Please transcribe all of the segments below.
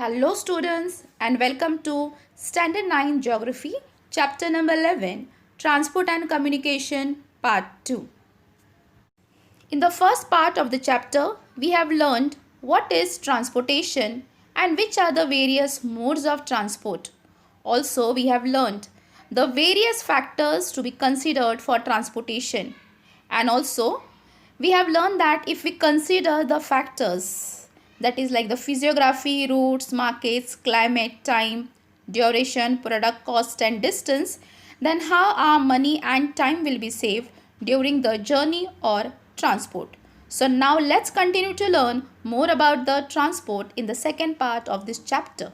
Hello students and welcome to Standard 9 Geography, chapter number 11, Transport and Communication, part 2. In the first part of the chapter, we have learned what is transportation and which are the various modes of transport. Also, we have learned the various factors to be considered for transportation. And also, we have learned that if we consider the factors, that is like the physiography, routes, markets, climate, time, duration, product cost and distance, then how our money and time will be saved during the journey or transport. So now let's continue to learn more about the transport in the second part of this chapter.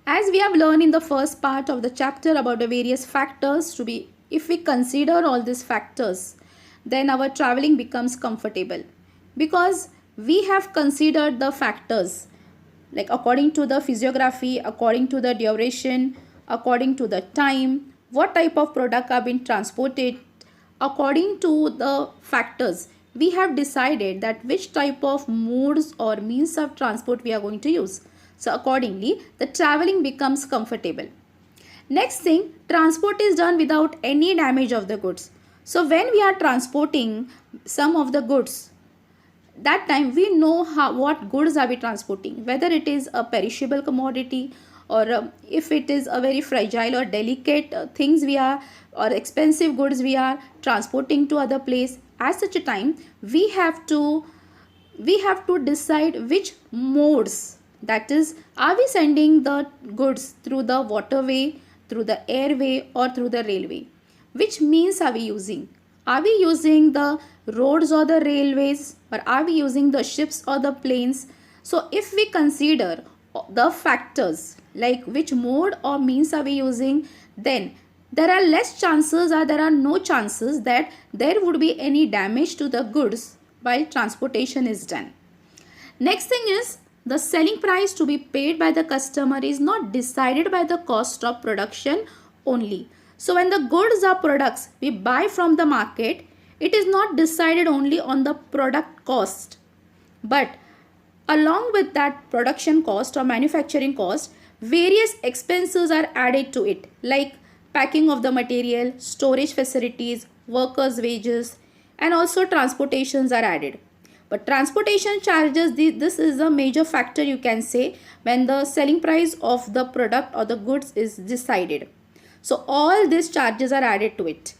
As we have learned in the first part of the chapter about the various factors to be, if we consider all these factors, then our traveling becomes comfortable because we have considered the factors like according to the physiography, according to the duration, according to the time, what type of product are being transported, according to the factors we have decided that which type of modes or means of transport we are going to use. So accordingly, the traveling becomes comfortable. Next thing, transport is done without any damage of the goods. So when we are transporting some of the goods, that time we know what goods are we transporting, whether it is a perishable commodity or if it is a very fragile or delicate things we are or expensive goods we are transporting to other place. At such a time we have to decide which modes, that is, are we sending the goods through the waterway, through the airway or through the railway. Which means are we using? Are we using the roads or the railways, or are we using the ships or the planes? So if we consider the factors like which mode or means are we using, then there are less chances or there are no chances that there would be any damage to the goods while transportation is done. Next thing is, the selling price to be paid by the customer is not decided by the cost of production only. So when the goods or products we buy from the market, it is not decided only on the product cost, but along with that production cost or manufacturing cost, various expenses are added to it, like packing of the material, storage facilities, workers' wages, and also transportations are added. But transportation charges, this is a major factor you can say when the selling price of the product or the goods is decided. So all these charges are added to it.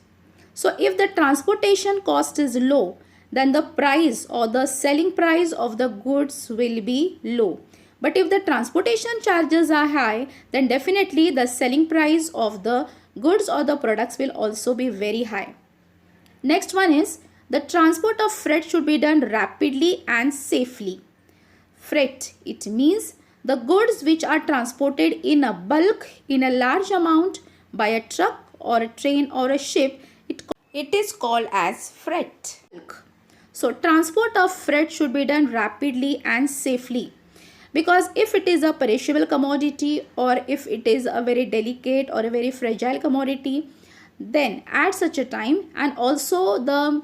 So if the transportation cost is low, then the price or the selling price of the goods will be low. But if the transportation charges are high, then definitely the selling price of the goods or the products will also be very high. Next one is, the transport of freight should be done rapidly and safely. Freight, it means the goods which are transported in a bulk in a large amount by a truck or a train or a ship, it is called as freight. So transport of freight should be done rapidly and safely, because if it is a perishable commodity or if it is a very delicate or a very fragile commodity, then at such a time, and also the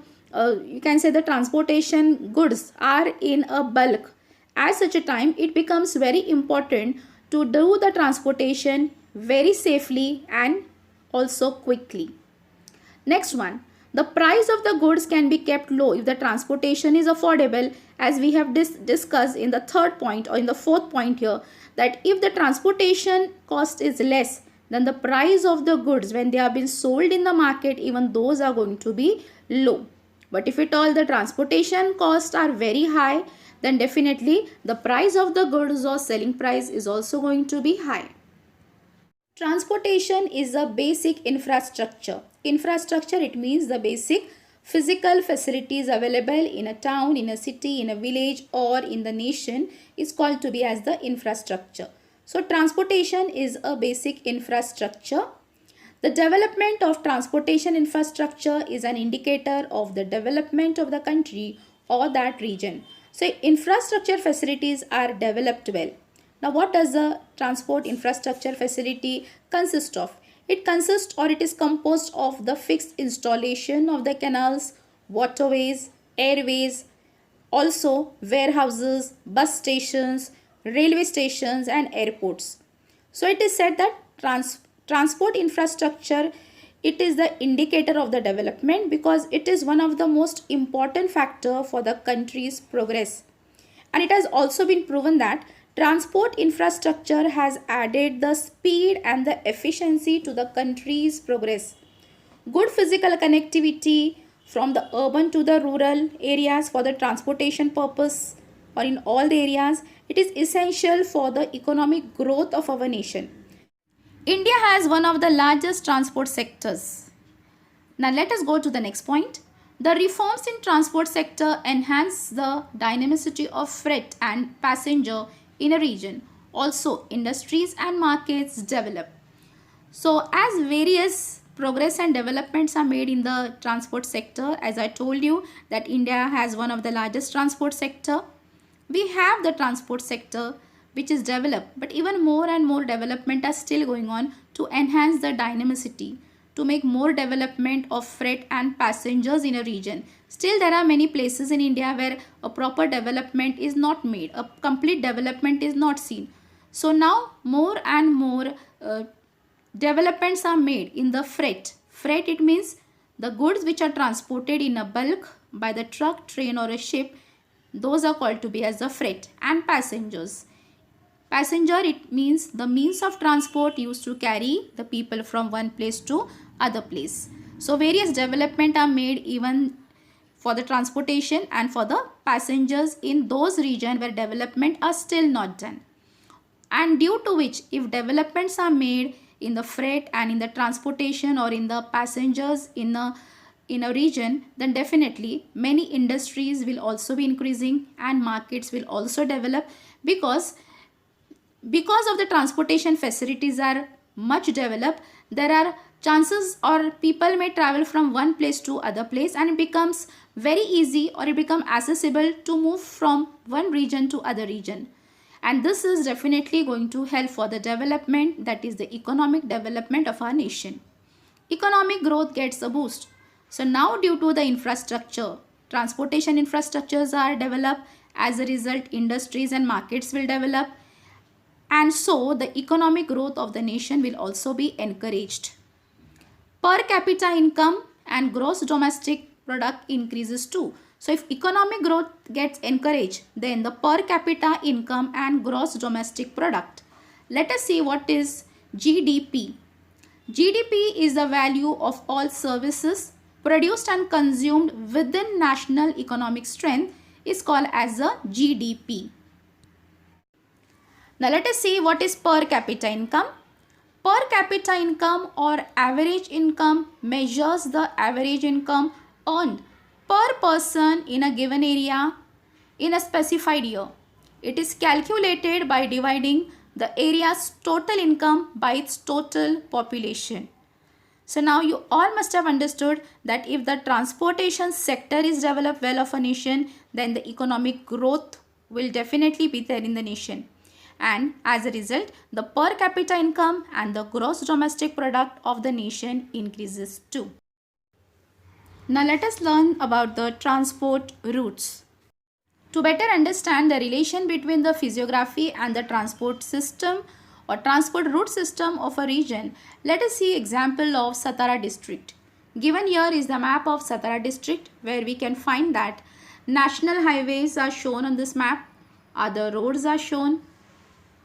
you can say the transportation goods are in a bulk, at such a time it becomes very important to do the transportation very safely and also quickly. Next one, the price of the goods can be kept low if the transportation is affordable, as we have discussed in the third point or in the fourth point here, that if the transportation cost is less, then the price of the goods when they are being sold in the market, even those are going to be low. But if at all the transportation costs are very high, then definitely the price of the goods or selling price is also going to be high. Transportation is a basic infrastructure. Infrastructure, it means the basic physical facilities available in a town, in a city, in a village or in the nation is called to be as the infrastructure. So transportation is a basic infrastructure. The development of transportation infrastructure is an indicator of the development of the country or that region. So infrastructure facilities are developed well. Now what does the transport infrastructure facility consist of? It consists or it is composed of the fixed installation of the canals, waterways, airways, also warehouses, bus stations, railway stations and airports. So it is said that transport infrastructure, it is the indicator of the development because it is one of the most important factor for the country's progress. And it has also been proven that transport infrastructure has added the speed and the efficiency to the country's progress. Good physical connectivity from the urban to the rural areas for the transportation purpose or in all the areas, it is essential for the economic growth of our nation. India has one of the largest transport sectors. Now let us go to the next point. The reforms in transport sector enhance the dynamicity of freight and passenger in a region. Also, industries and markets develop. So as various progress and developments are made in the transport sector, as I told you that India has one of the largest transport sector. We have the transport sector which is developed, but even more and more development are still going on to enhance the dynamicity, to make more development of freight and passengers in a region. Still there are many places in India where a proper development is not made, a complete development is not seen. So now more and more developments are made in the freight. Freight, it means the goods which are transported in a bulk by the truck, train or a ship. Those are called to be as the freight. And passengers. Passenger, it means the means of transport used to carry the people from one place to other place. So various development are made even for the transportation and for the passengers in those regions where development are still not done. And due to which, if developments are made in the freight and in the transportation or in the passengers in a region, then definitely many industries will also be increasing and markets will also develop because of the transportation facilities are much developed. There are chances or people may travel from one place to other place and it becomes very easy or it becomes accessible to move from one region to other region. And this is definitely going to help for the development, that is the economic development of our nation. Economic growth gets a boost. So now due to the infrastructure, transportation infrastructures are developed. As a result, industries and markets will develop. And so the economic growth of the nation will also be encouraged. Per capita income and gross domestic product increases too. So if economic growth gets encouraged, then the per capita income and gross domestic product. Let us see what is GDP. GDP is the value of all services produced and consumed within national economic strength, is called as a GDP. Now let us see what is per capita income. Per capita income or average income measures the average income earned per person in a given area in a specified year. It is calculated by dividing the area's total income by its total population. So now you all must have understood that if the transportation sector is developed well of a nation, then the economic growth will definitely be there in the nation. And as a result, the per capita income and the gross domestic product of the nation increases too. Now let us learn about the transport routes. To better understand the relation between the physiography and the transport system or transport route system of a region, let us see example of Satara district. Given here is the map of Satara district, where we can find that national highways are shown on this map, other roads are shown,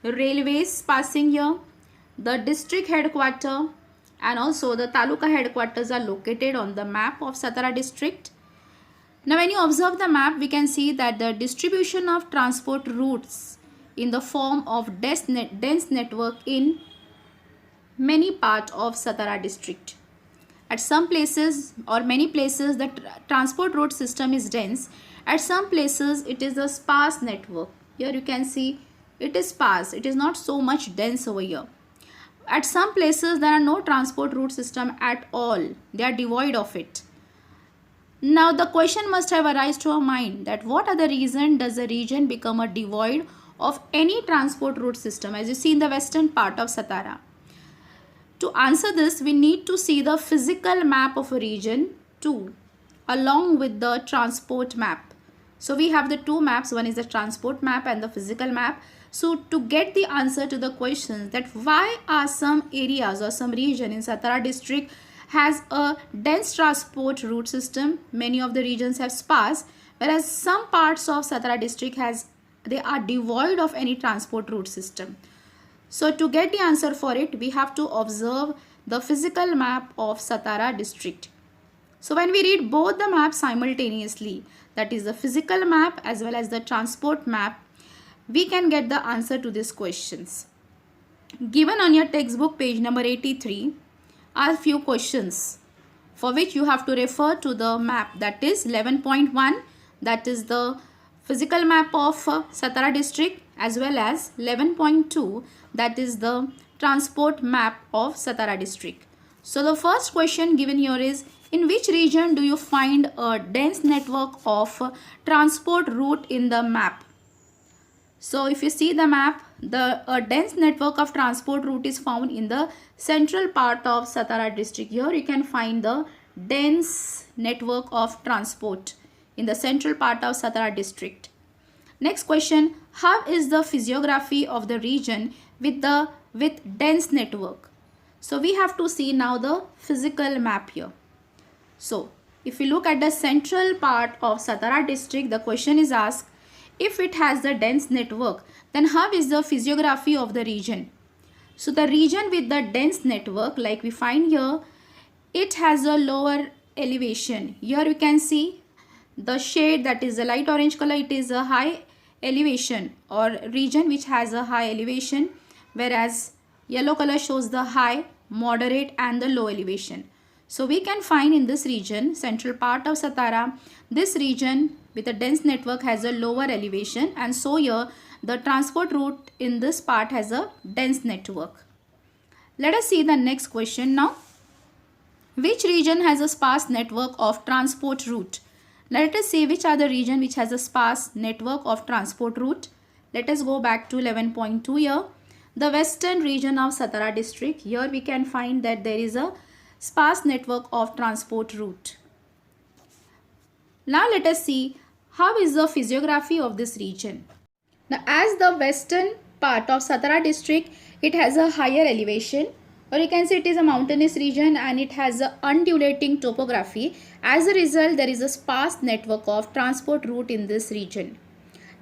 railways passing here, the district headquarters and also the taluka headquarters are located on the map of Satara district. Now when you observe the map, we can see that the distribution of transport routes in the form of dense network in many parts of Satara district. At some places or many places the transport route system is dense. At some places it is a sparse network. Here you can see it is sparse. It is not so much dense over here. At some places there are no transport route system at all. They are devoid of it. Now the question must have arisen to our mind that what are the reason does a region become a devoid of any transport route system, as you see in the western part of Satara. To answer this, we need to see the physical map of a region too, along with the transport map. So we have the two maps, one is the transport map and the physical map. So to get the answer to the questions that why are some areas or some region in Satara district has a dense transport route system, many of the regions have sparse, whereas some parts of Satara district they are devoid of any transport route system. So to get the answer for it, we have to observe the physical map of Satara district. So when we read both the maps simultaneously, that is the physical map as well as the transport map, we can get the answer to these questions. Given on your textbook page number 83 are few questions for which you have to refer to the map, that is 11.1, that is the physical map of Satara district, as well as 11.2, that is the transport map of Satara district. So the first question given here is, in which region do you find a dense network of transport route in the map? So if you see the map, a dense network of transport route is found in the central part of Satara district. Here you can find the dense network of transport in the central part of Satara district. Next question, how is the physiography of the region with dense network? So we have to see now the physical map here. So if we look at the central part of Satara district, the question is asked, if it has the dense network, then how is the physiography of the region? So the region with the dense network, like we find here, it has a lower elevation. Here you can see the shade, that is the light orange color, it is a high elevation or region which has a high elevation, whereas yellow color shows the high, moderate and the low elevation. So we can find in this region, central part of Satara, this region with a dense network has a lower elevation, and so here the transport route in this part has a dense network. Let us see the next question now. Which region has a sparse network of transport route? Let us see which are the region which has a sparse network of transport route. Let us go back to 11.2 here. The western region of Satara district. Here we can find that there is a sparse network of transport route. Now let us see how is the physiography of this region. Now as the western part of Satara district, it has a higher elevation, or you can say it is a mountainous region and it has a undulating topography. As a result, there is a sparse network of transport route in this region.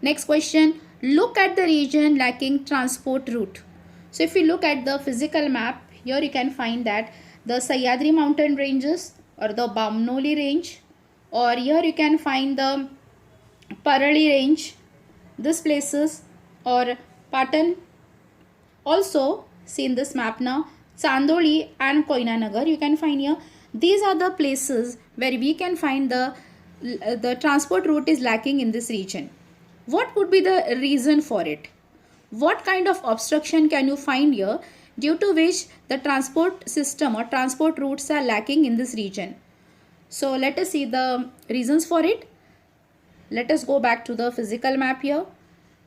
Next question, look at the region lacking transport route. So if you look at the physical map, here you can find that the Sahyadri mountain ranges or the Bamnoli range, or here you can find the Parali range, these places, or Patan. Also see in this map now, Chandoli and Koinanagar you can find here. These are the places where we can find the transport route is lacking in this region. What could be the reason for it? What kind of obstruction can you find here due to which the transport system or transport routes are lacking in this region? So let us see the reasons for it. Let us go back to the physical map here.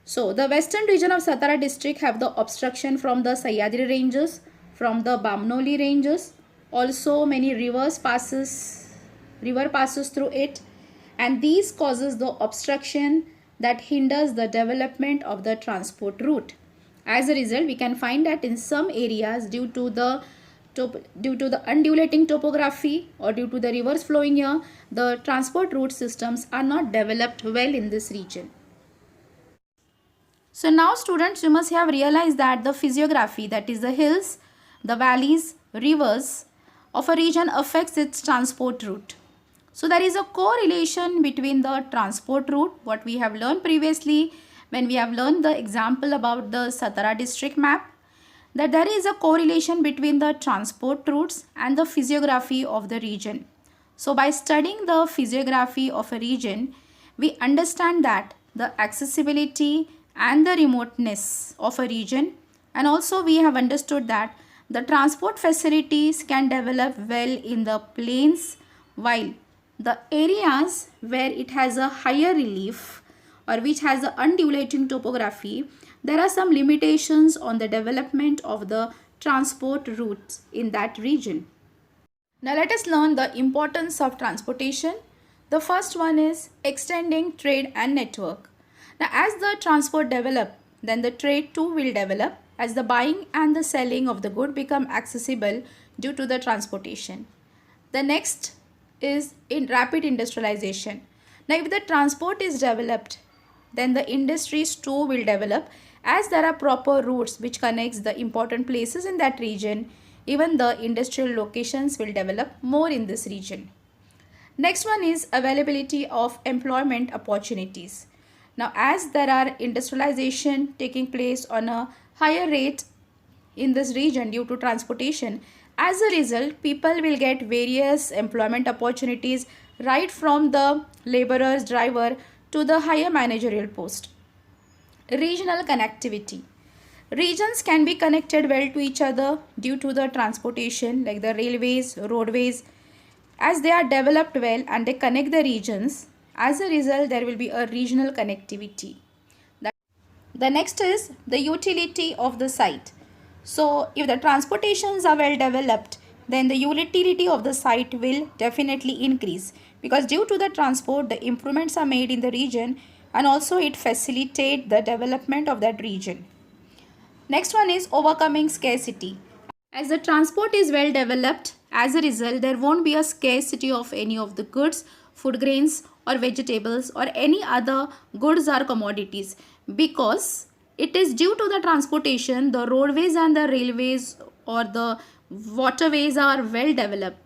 So the western region of Satara district have the obstruction from the Sahyadri ranges, from the Bamnoli ranges. Also many river passes through it, and these causes the obstruction that hinders the development of the transport route. As a result, we can find that in some areas due to the undulating topography or due to the rivers flowing here, the transport route systems are not developed well in this region. So now students, you must have realized that the physiography, that is the hills, the valleys, rivers of a region affects its transport route. So there is a correlation between the transport route, what we have learned previously when we have learned the example about the Satara district map, that there is a correlation between the transport routes and the physiography of the region. So by studying the physiography of a region, we understand that the accessibility and the remoteness of a region, and also we have understood that the transport facilities can develop well in the plains, while the areas where it has a higher relief or which has an undulating topography, there are some limitations on the development of the transport routes in that region. Now let us learn the importance of transportation. The first one is extending trade and network. Now as the transport develop, then the trade too will develop as the buying and the selling of the good become accessible due to the transportation. The next is in rapid industrialization. Now, if the transport is developed, then the industries too will develop as there are proper routes which connects the important places in that region. Even the industrial locations will develop more in this region. Next one is availability of employment opportunities. Now, as there are industrialization taking place on a higher rate in this region due to transportation, as a result, people will get various employment opportunities right from the laborers, driver to the higher managerial post. Regional connectivity. Regions can be connected well to each other due to the transportation like the railways, roadways. As they are developed well and they connect the regions, as a result there will be a regional connectivity. The next is the utility of the site. So if the transportations are well developed, then the utility of the site will definitely increase, because due to the transport the improvements are made in the region and also it facilitates the development of that region. Next one is overcoming scarcity. As the transport is well developed, as a result there won't be a scarcity of any of the goods, food grains or vegetables or any other goods or commodities, because it is due to the transportation, the roadways and the railways or the waterways are well developed.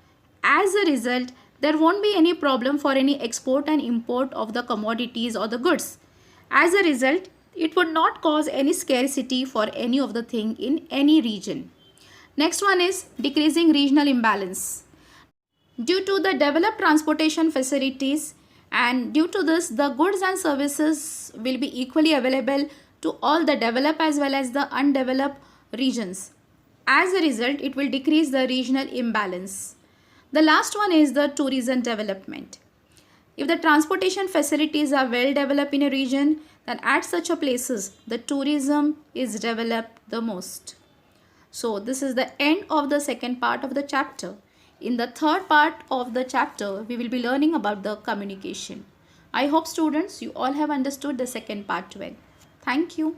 As a result, there won't be any problem for any export and import of the commodities or the goods. As a result, it would not cause any scarcity for any of the thing in any region. Next one is decreasing regional imbalance. Due to the developed transportation facilities and due to this, the goods and services will be equally available to all the developed as well as the undeveloped regions. As a result, it will decrease the regional imbalance. The last one is the tourism development. If the transportation facilities are well developed in a region, then at such a places, the tourism is developed the most. So this is the end of the second part of the chapter. In the third part of the chapter, we will be learning about the communication. I hope students, you all have understood the second part well. Thank you.